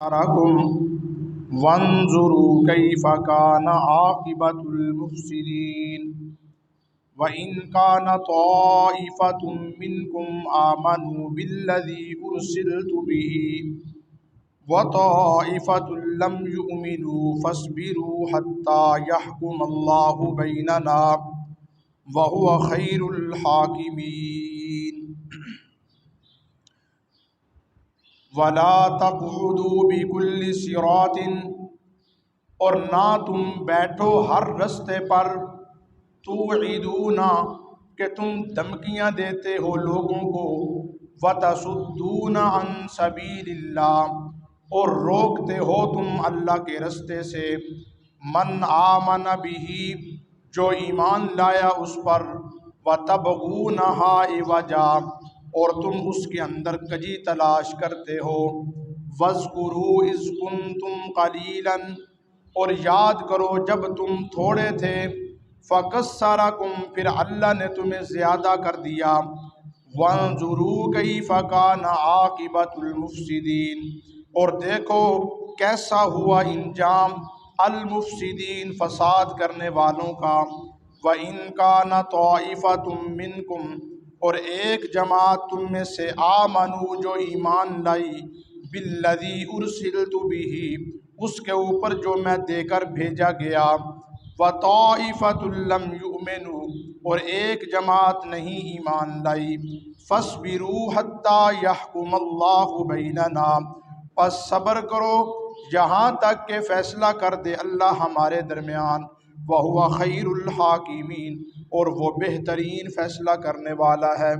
أَنْذَرَكُمْ وَانْظُرُوا كَيْفَ كَانَ عَاقِبَةُ الْمُفْسِدِينَ وَإِنْ كَانَ طَائِفَةٌ مِّنْكُمْ آمَنُوا بِالَّذِي أُرْسِلْتُ بِهِ وَطَائِفَةٌ لَّمْ يُؤْمِنُوا فَاصْبِرُوا حَتَّى يَحْكُمَ اللَّهُ بَيْنَنَا وَهُوَ خَيْرُ الْحَاكِمِينَ وَلَا تَقْعُدُوا بِكُلِّ صِرَاطٍ اور نہ تم بیٹھو ہر رستے پر توعدون کہ تم دھمکیاں دیتے ہو لوگوں کو وَتَصُدُّونَ عَن سَبِيلِ اللَّهِ اور روکتے ہو تم اللہ کے رستے سے من آمن بِهِ جو ایمان لایا اس پر وَتَبْغُونَهَا عِوَجًا اور تم اس کے اندر کجی تلاش کرتے ہو وَاذْكُرُوا إِذْ كُنْتُمْ قَلِيلًا اور یاد کرو جب تم تھوڑے تھے فَكَثَّرَكُمْ پھر اللہ نے تمہیں زیادہ کر دیا وَانْظُرُوا كَيْفَ كَانَ عَاقِبَةُ الْمُفْسِدِينَ اور دیکھو کیسا ہوا انجام المفسدین فساد کرنے والوں کا وَإِنْ كَانَ طَائِفَةٌ مِّنْكُمْ اور ایک جماعت تم میں سے آمنو جو ایمان لائی بالذی ارسلت بہ اس کے اوپر جو میں دے کر بھیجا گیا وطائفۃ لم یؤمنوا اور ایک جماعت نہیں ایمان لائی فاصبروا حتی یحکم اللہ بیننا پس صبر کرو یہاں تک کہ فیصلہ کر دے اللہ ہمارے درمیان وَهُوَ خَيْرُ الْحَاكِمِينَ اور وہ بہترین فیصلہ کرنے والا ہے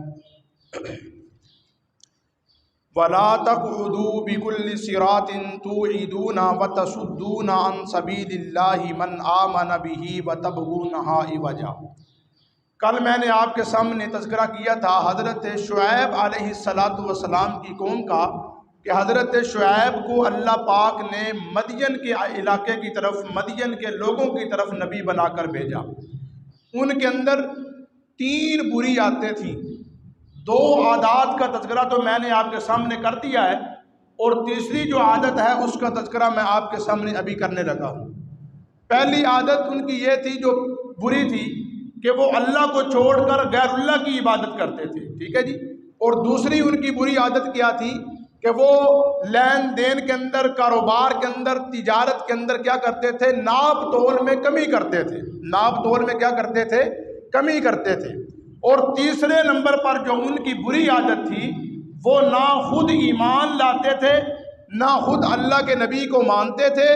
وَلَا تَقْعُدُوا بِكُلِّ صِرَاطٍ تُوعِدُونَ وَتَصُدُّونَ عَن سَبِيلِ اللَّهِ مَنْ آمَنَ بِهِ وَتَبْغُونَهَا عِوَجًا کل میں نے آپ کے سامنے تذکرہ کیا تھا حضرت شعیب علیہ السلام کی قوم کا کہ حضرت شعیب کو اللہ پاک نے مدین کے علاقے کی طرف مدین کے لوگوں کی طرف نبی بنا کر بھیجا ان کے اندر 3 بری عادتیں تھیں 2 عادات کا تذکرہ تو میں نے آپ کے سامنے کر دیا ہے اور تیسری جو عادت ہے اس کا تذکرہ میں آپ کے سامنے ابھی کرنے لگا ہوں پہلی عادت ان کی یہ تھی جو بری تھی کہ وہ اللہ کو چھوڑ کر غیر اللہ کی عبادت کرتے تھے ٹھیک ہے جی اور دوسری ان کی بری عادت کیا تھی کہ وہ لین دین کے اندر کاروبار کے اندر تجارت کے اندر کیا کرتے تھے ناپ تول میں کمی کرتے تھے ناپ تول میں کیا کرتے تھے کمی کرتے تھے اور تیسرے نمبر پر جو ان کی بری عادت تھی وہ نہ خود ایمان لاتے تھے نہ خود اللہ کے نبی کو مانتے تھے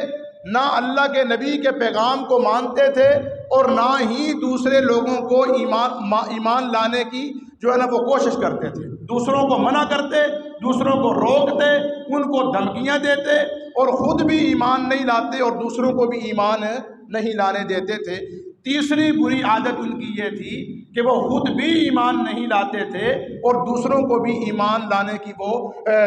نہ اللہ کے نبی کے پیغام کو مانتے تھے اور نہ ہی دوسرے لوگوں کو ایمان لانے کی جو ہے نا وہ کوشش کرتے تھے دوسروں کو منع کرتے دوسروں کو روکتے ان کو دھمکیاں دیتے اور خود بھی ایمان نہیں لاتے اور دوسروں کو بھی ایمان نہیں لانے دیتے تھے تیسری بری عادت ان کی یہ تھی کہ وہ خود بھی ایمان نہیں لاتے تھے اور دوسروں کو بھی ایمان لانے کی وہ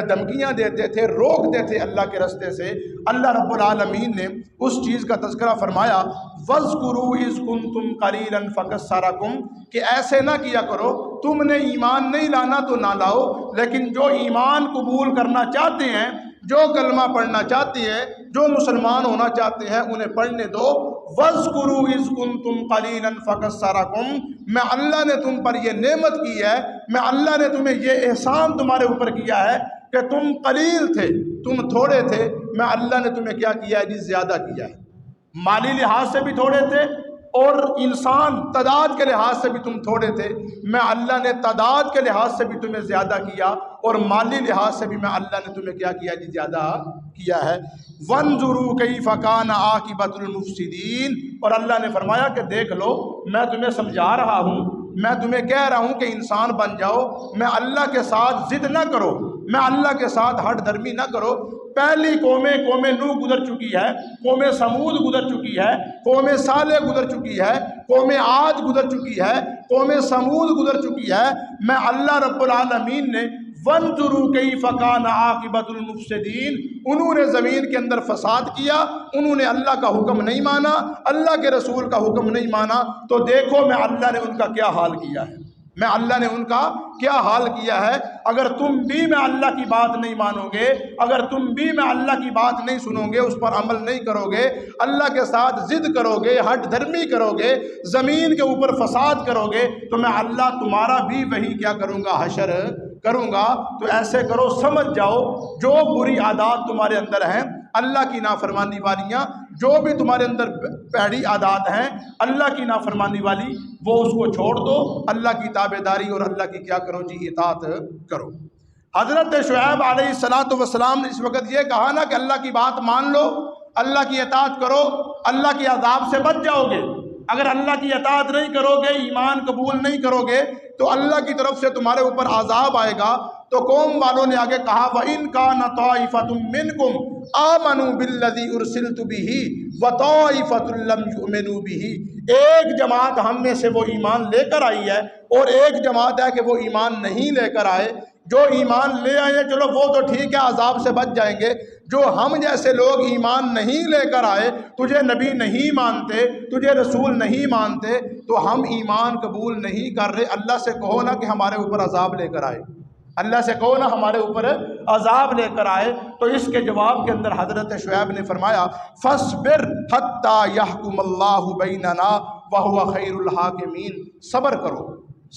دھمکیاں دیتے تھے روکتے تھے اللہ کے راستے سے اللہ رب العالمین نے اس چیز کا تذکرہ فرمایا وَاذْكُرُوا إِذْ كُنْتُمْ قَلِيلًا فَكَثَّرَكُمْ کہ ایسے نہ کیا کرو تم نے ایمان نہیں لانا تو نہ لاؤ لیکن جو ایمان قبول کرنا چاہتے ہیں جو کلمہ پڑھنا چاہتے ہیں جو مسلمان ہونا چاہتے ہیں انہیں پڑھنے دو وَاذْكُرُوا إِذْ كُنْتُمْ قَلِيلًا فَكَثَّرَكُمْ میں اللہ نے تم پر یہ نعمت کی ہے میں اللہ نے تمہیں یہ احسان تمہارے اوپر کیا ہے کہ تم قلیل تھے تم تھوڑے تھے میں اللہ نے تمہیں کیا کیا ہے جی زیادہ کیا ہے مالی لحاظ سے بھی تھوڑے تھے اور انسان تعداد کے لحاظ سے بھی تم تھوڑے تھے میں اللہ نے تعداد کے لحاظ سے بھی تمہیں زیادہ کیا اور مالی لحاظ سے بھی میں اللہ نے تمہیں کیا کیا جی زیادہ کیا ہے وَانْظُرُوا كَيْفَ كَانَ عَاقِبَةُ الْمُفْسِدِينَ اور اللہ نے فرمایا کہ دیکھ لو میں تمہیں سمجھا رہا ہوں میں تمہیں کہہ رہا ہوں کہ انسان بن جاؤ میں اللہ کے ساتھ ضد نہ کرو میں اللہ کے ساتھ ہٹ دھرمی نہ کرو پہلی قوم نوح گزر چکی ہے قوم سمود گزر چکی ہے قوم صالح گزر چکی ہے قوم عاد گزر چکی ہے قوم سمود گزر چکی ہے میں اللہ رب العالمین نے وَانْظُرُوا كَيْفَ كَانَ عَاقِبَةُ الْمُفْسِدِينَ انہوں نے زمین کے اندر فساد کیا انہوں نے اللہ کا حکم نہیں مانا اللہ کے رسول کا حکم نہیں مانا تو دیکھو میں اللہ نے ان کا کیا حال کیا ہے میں اللہ نے ان کا کیا حال کیا ہے۔ اگر تم بھی میں اللہ کی بات نہیں مانو گے، اگر تم بھی میں اللہ کی بات نہیں سنو گے، اس پر عمل نہیں کرو گے، اللہ کے ساتھ ضد کرو گے، ہٹ دھرمی کرو گے، زمین کے اوپر فساد کرو گے، تو میں اللہ تمہارا بھی وہی کیا کروں گا، حشر کروں گا۔ تو ایسے کرو، سمجھ جاؤ جو بری عادات تمہارے اندر ہیں، اللہ کی نافرمانی والیاں، جو بھی تمہارے اندر پیڑی عادات ہیں اللہ کی نافرمانی والی، وہ اس کو چھوڑ دو، اللہ کی تابعداری اور اللہ کی کیا کرو جی، اطاعت کرو۔ حضرت شعیب علیہ السلام نے اس وقت یہ کہا نا کہ اللہ کی بات مان لو، اللہ کی اطاعت کرو، اللہ کے عذاب سے بچ جاؤ گے۔ اگر اللہ کی اطاعت نہیں کرو گے، ایمان قبول نہیں کرو گے، تو اللہ کی طرف سے تمہارے اوپر عذاب آئے گا۔ تو قوم والوں نے آگے کہا وَإِن كَانَ طَائِفَةٌ مِّنكُمْ آمَنُوا بِالَّذِي أُرْسِلْتُ بِهِ وَطَائِفَةٌ لَّمْ يُؤْمِنُوا بِهِ، ایک جماعت ہم میں سے وہ ایمان لے کر آئی ہے، اور ایک جماعت ہے کہ وہ ایمان نہیں لے کر آئے۔ جو ایمان لے آئے چلو وہ تو ٹھیک ہے، عذاب سے بچ جائیں گے۔ جو ہم جیسے لوگ ایمان نہیں لے کر آئے، تجھے نبی نہیں مانتے، تجھے رسول نہیں مانتے، تو ہم ایمان قبول نہیں کر رہے۔ اللہ سے کہو نا کہ ہمارے اوپر عذاب لے کر آئے، اللہ سے کہو نا ہمارے اوپر عذاب لے کر آئے۔ تو اس کے جواب کے اندر حضرت شعیب نے فرمایا فَاصْبِرْ حَتَّى يَحْكُمَ اللَّهُ بَيْنَنَا وَهُوَ خَيْرُ الْحَاكِمِينَ، صبر کرو،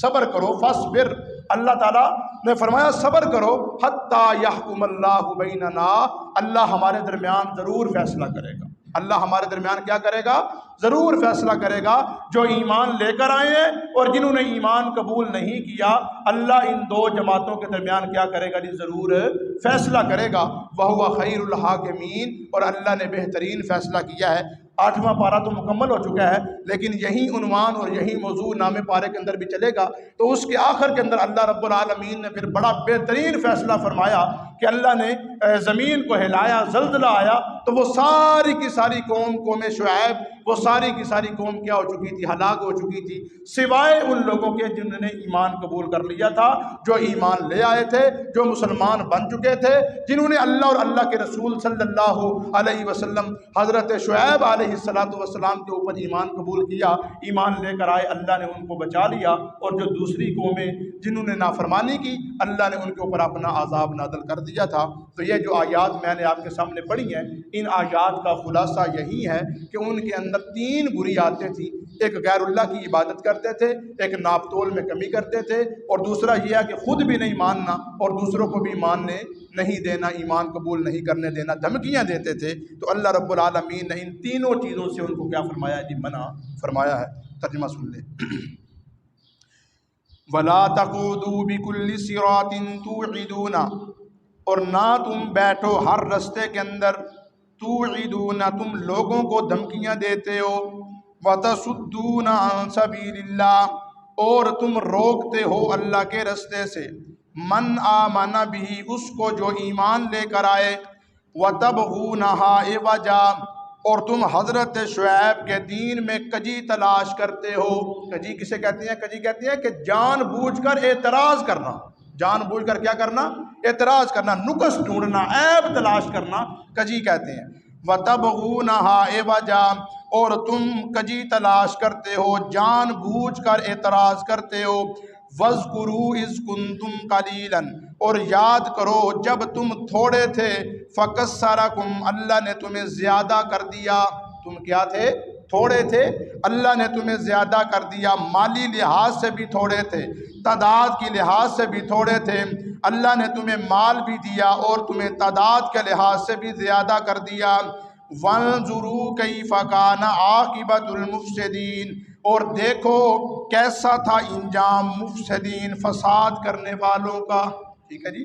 صبر کرو، فَاصْبِرْ، اللہ تعالیٰ نے فرمایا صبر کرو، حَتَّى يَحْكُمَ اللَّهُ بَيْنَنَا، اللہ ہمارے درمیان ضرور فیصلہ کرے گا، اللہ ہمارے درمیان کیا کرے گا، ضرور فیصلہ کرے گا۔ جو ایمان لے کر آئے ہیں اور جنہوں نے ایمان قبول نہیں کیا، اللہ ان دو جماعتوں کے درمیان کیا کرے گا جی، ضرور فیصلہ کرے گا۔ وَهُوَ خَيْرُ الْحَاكِمِينَ، اور اللہ نے بہترین فیصلہ کیا ہے۔ 8واں پارہ تو مکمل ہو چکا ہے، لیکن یہی عنوان اور یہی موضوع نامے پارے کے اندر بھی چلے گا۔ تو اس کے آخر کے اندر اللہ رب العالمین نے پھر بڑا بہترین فیصلہ فرمایا کہ اللہ نے زمین کو ہلایا، زلزلہ آیا، تو وہ ساری کی ساری قوم شعیب، وہ ساری کی ساری قوم کیا ہو چکی تھی، ہلاک ہو چکی تھی، سوائے ان لوگوں کے جنہوں نے ایمان قبول کر لیا تھا، جو ایمان لے آئے تھے، جو مسلمان بن چکے تھے، جنہوں نے اللہ اور اللہ کے رسول صلی اللہ علیہ وسلم حضرت شعیب علیہ السلام کے اوپر ایمان قبول کیا، ایمان لے کر آئے، اللہ نے ان کو بچا لیا۔ اور جو دوسری قومیں جنہوں نے نافرمانی کی، اللہ نے ان کے اوپر اپنا عذاب نازل کر دیا تھا۔ تو یہ جو آیات میں نے آپ کے سامنے پڑھی ہیں، ان آیات کا خلاصہ یہی ہے کہ ان کے اندر 3 بری عادتیں تھیں۔ ایک غیر اللہ کی عبادت کرتے تھے، ایک ناپ تول میں کمی کرتے تھے، اور دوسرا یہ ہے کہ خود بھی نہیں ماننا اور دوسروں کو بھی ماننے نہیں دینا، ایمان قبول نہیں کرنے دینا، دھمکیاں دیتے تھے۔ تو اللہ رب العالمین نے ان تینوں چیزوں سے ان کو کیا فرمایا جی، منع فرمایا ہے۔ ترجمہ سن لیں وَلَا تَقُعُدُوا بِكُلِّ صِرَاطٍ تُوعِدُونَ، اور نہ تم بیٹھو ہر رستے کے اندر، توعدون، تم لوگوں کو دھمکیاں دیتے ہو، وتصدون عن سبیل اللہ، اور تم روکتے ہو اللہ کے رستے سے، من آمن بھی، اس کو جو ایمان لے کر آئے، وتبغونها عوجا، اور تم حضرت شعیب کے دین میں کجی تلاش کرتے ہو۔ کجی کسے کہتے ہیں؟ کجی کہتے ہیں کہ جان بوجھ کر اعتراض کرنا، جان بوجھ کر کیا کرنا؟ اعتراض کرنا، نقص ڈھونڈنا، عیب تلاش کرنا، کجی کہتے ہیں۔ وَتَبْغُونَهَا عِوَجًا، اور تم کجی تلاش کرتے ہو، جان بوجھ کر اعتراض کرتے ہو۔ وَاذْكُرُوا إِذْ كُنْتُمْ قَلِيلًا، اور یاد کرو جب تم تھوڑے تھے، فَكَسَّرَكُمْ، اللہ نے تمہیں زیادہ کر دیا۔ تم کیا تھے؟ تھوڑے تھے، اللہ نے تمہیں زیادہ کر دیا، مالی لحاظ سے بھی تھوڑے تھے، تعداد کی لحاظ سے بھی تھوڑے تھے، اللہ نے تمہیں مال بھی دیا اور تمہیں تعداد کے لحاظ سے بھی زیادہ کر دیا۔ وَانظُرُوا كَيْفَ كَانَ عَاقِبَةُ الْمُفْسِدِينَ، اور دیکھو کیسا تھا انجام مفسدین، فساد کرنے والوں کا۔ ٹھیک ہے جی،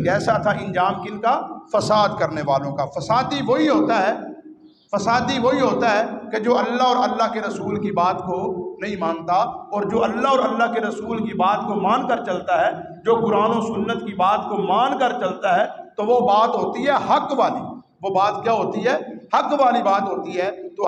کیسا تھا انجام کن کا؟ فساد کرنے والوں کا۔ فسادی وہی ہوتا ہے، فسادی وہی ہوتا ہے کہ جو اللہ اور اللہ کے رسول کی بات کو نہیں مانتا، اور جو اللہ اور اللہ کے رسول کی بات کو مان کر چلتا ہے، جو قرآن و سنت کی بات کو مان کر چلتا ہے، تو وہ بات ہوتی ہے حق والی۔ وہ بات کیا ہوتی ہے؟ حق والی بات ہوتی ہے۔ تو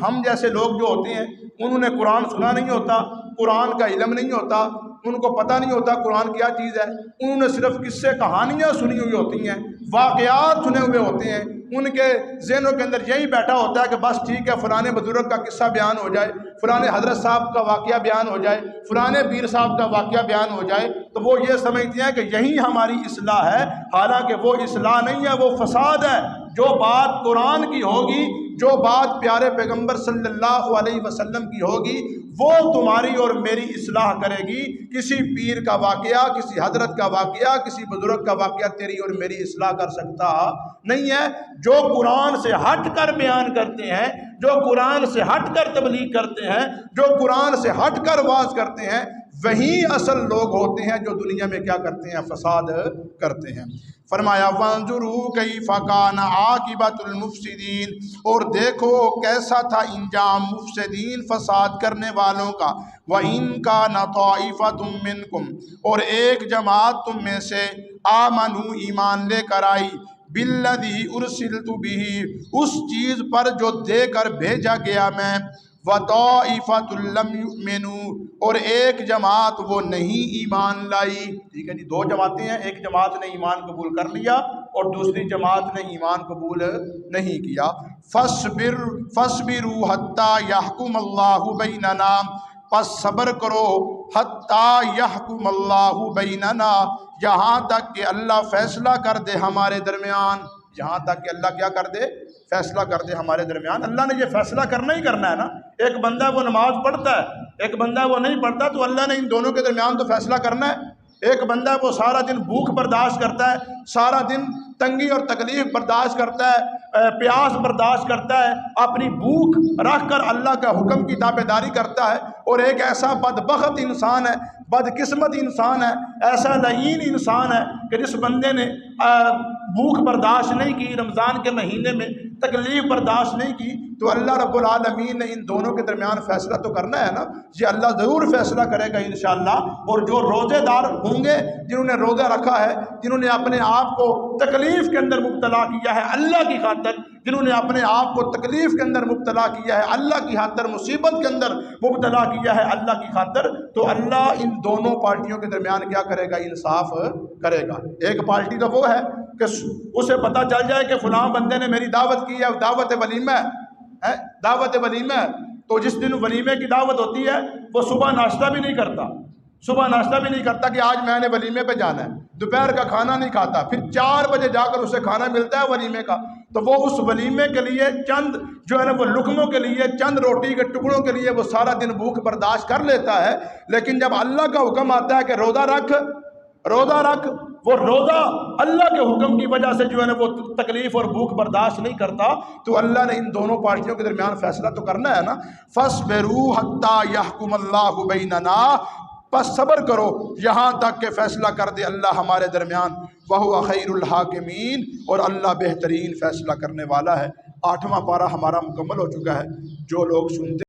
ہم جیسے لوگ جو ہوتے ہیں، انہوں نے قرآن سنا نہیں ہوتا، قرآن کا علم نہیں ہوتا، ان کو پتہ نہیں ہوتا قرآن کیا چیز ہے، انہوں نے صرف قصے کہانیاں سنی ہوئی ہوتی ہیں، واقعات سنے ہوئے ہوتے ہیں، ان کے ذہنوں کے اندر یہی بیٹھا ہوتا ہے کہ بس ٹھیک ہے فلانے بزرگ کا قصہ بیان ہو جائے، فلانے حضرت صاحب کا واقعہ بیان ہو جائے، فلانے پیر صاحب کا واقعہ بیان ہو جائے، تو وہ یہ سمجھتے ہیں کہ یہی ہماری اصلاح ہے، حالانکہ وہ اصلاح نہیں ہے، وہ فساد ہے۔ جو بات قرآن کی ہوگی، جو بات پیارے پیغمبر صلی اللہ علیہ وسلم کی ہوگی، وہ تمہاری اور میری اصلاح کرے گی۔ کسی پیر کا واقعہ، کسی حضرت کا واقعہ، کسی بزرگ کا واقعہ تیری اور میری اصلاح کر سکتا نہیں ہے۔ جو قرآن سے ہٹ کر بیان کرتے ہیں، جو قرآن سے ہٹ کر تبلیغ کرتے ہیں، جو قرآن سے ہٹ کر واعظ کرتے ہیں، وہی اصل لوگ ہوتے ہیں جو دنیا میں کیا کرتے ہیں؟ فساد کرتے ہیں۔ فرمایا وانظروا کیف کان عاقبۃ المفسدین، اور دیکھو کیسا تھا انجام مفسدین، فساد کرنے والوں کا۔ وَإِن كَانَ طَائِفَةٌ مِّنكُمْ، اور ایک جماعت تم میں سے، آمنوا ایمان لے کر آئی، بِالَّذِي أُرْسِلْتُ بِهِ، اس چیز پر جو دے کر بھیجا گیا میں، وَطَائِفَةٌ لَمْ يُؤْمِنُوا، اور ایک جماعت وہ نہیں ایمان لائی۔ ٹھیک ہے جی، دو جماعتیں ہیں، ایک جماعت نے ایمان قبول کر لیا اور دوسری جماعت نے ایمان قبول نہیں کیا۔ فَاصْبِرُوا حَتَّى يَحْكُمَ اللَّهُ بَيْنَنَا، پس صبر کرو، حَتَّى يَحْكُمَ اللَّهُ بَيْنَنَا، یہاں تک کہ اللہ فیصلہ کر دے ہمارے درمیان، یہاں تک کہ اللہ کیا کر دے؟ فیصلہ کر دے ہمارے درمیان۔ اللہ نے یہ فیصلہ کرنا ہی کرنا ہے نا۔ ایک بندہ وہ نماز پڑھتا ہے، ایک بندہ وہ نہیں پڑھتا، تو اللہ نے ان دونوں کے درمیان تو فیصلہ کرنا ہے۔ ایک بندہ وہ سارا دن بھوک برداشت کرتا ہے، سارا دن تنگی اور تکلیف برداشت کرتا ہے، پیاس برداشت کرتا ہے، اپنی بھوک رکھ کر اللہ کا حکم کی تابعداری کرتا ہے، اور ایک ایسا بدبخت انسان ہے، بدقسمت انسان ہے، ایسا لعین انسان ہے کہ جس بندے نے بھوک برداشت نہیں کی، رمضان کے مہینے میں تکلیف برداشت نہیں کی، تو اللہ رب العالمین نے ان دونوں کے درمیان فیصلہ تو کرنا ہے نا۔ یہ اللہ ضرور فیصلہ کرے گا انشاءاللہ۔ اور جو روزے دار ہوں گے، جنہوں نے روزہ رکھا ہے، جنہوں نے اپنے آپ کو تکلیف کے اندر مبتلا کیا ہے اللہ کی خاطر، جنہوں نے اپنے آپ کو تکلیف کے اندر مبتلا کیا ہے اللہ کی خاطر، مصیبت کے اندر مبتلا کیا ہے اللہ کی خاطر، تو اللہ ان دونوں پارٹیوں کے درمیان کیا کرے گا؟ انصاف کرے گا۔ ایک پارٹی تو وہ ہے کہ اسے پتہ چل جائے کہ فلاں بندے نے میری دعوت کی ہے، دعوت ولیمہ ہے، دعوت ولیمہ ہے، تو جس دن ولیمے کی دعوت ہوتی ہے وہ صبح ناشتہ بھی نہیں کرتا، صبح ناشتہ بھی نہیں کرتا کہ آج میں نے ولیمے پہ جانا ہے، دوپہر کا کھانا نہیں کھاتا، پھر 4 بجے جا کر اسے کھانا ملتا ہے ولیمے کا، تو وہ اس ولیمے کے لیے چند جو ہے نا وہ لقموں کے لیے، چند روٹی کے ٹکڑوں کے لیے وہ سارا دن بھوک برداشت کر لیتا ہے۔ لیکن جب اللہ کا حکم آتا ہے کہ روزہ رکھ، روزہ رکھ، وہ روزہ اللہ کے حکم کی وجہ سے جو ہے نا وہ تکلیف اور بھوک برداشت نہیں کرتا، تو اللہ نے ان دونوں پارٹیوں کے درمیان فیصلہ تو کرنا ہے نا۔ فَاصْبِرُوا حَتَّى يَحْكُمَ اللَّهُ بَيْنَنَا، پس صبر کرو یہاں تک کہ فیصلہ کر دے اللہ ہمارے درمیان۔ وَهُوَ خَيْرُ الْحَاكِمِينَ، اور اللہ بہترین فیصلہ کرنے والا ہے۔ 8واں پارہ ہمارا مکمل ہو چکا ہے۔ جو لوگ سنتے